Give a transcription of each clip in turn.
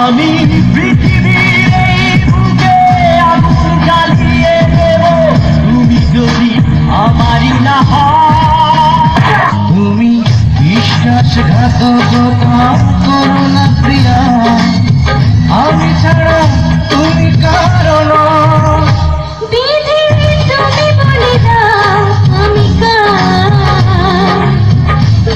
আমি পৃথিবীর এই বুকে আগুন জ্বালিয়ে দেব তুমি যদি আমারই না হও। তুমি বিশ্বাসঘাতকতা করো না প্রিয়া, আমি ছাড়া তুমি কারো নও। বিধি তুমি বলে দাও আমি কার,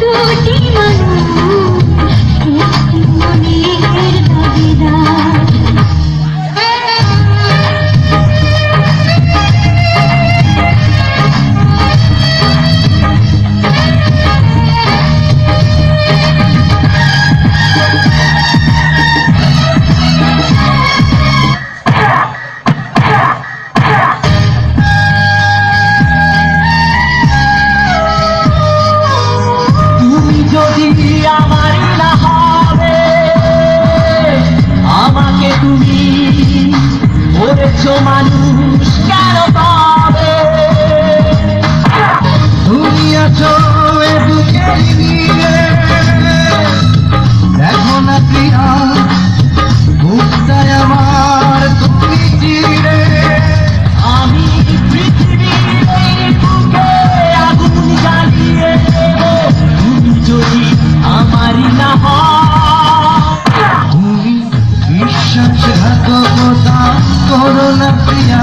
দুটি মানুষ একটি মনের দাবিদার। যদি আমারই না হবে, আমাকে তুমি করেছ মানুষ কেন পাবে? তুমি আছো এ বুকের নিয়ে, দেখো না প্রিয়া বুকটায় আমার তুমি চিরে। আমি পৃথিবীর এই বুকে আগুন জ্বালিয়ে দেব তুমি যদি আমারই না হও। তুমি বিশ্বাসঘাতকতা করো না প্রিয়া,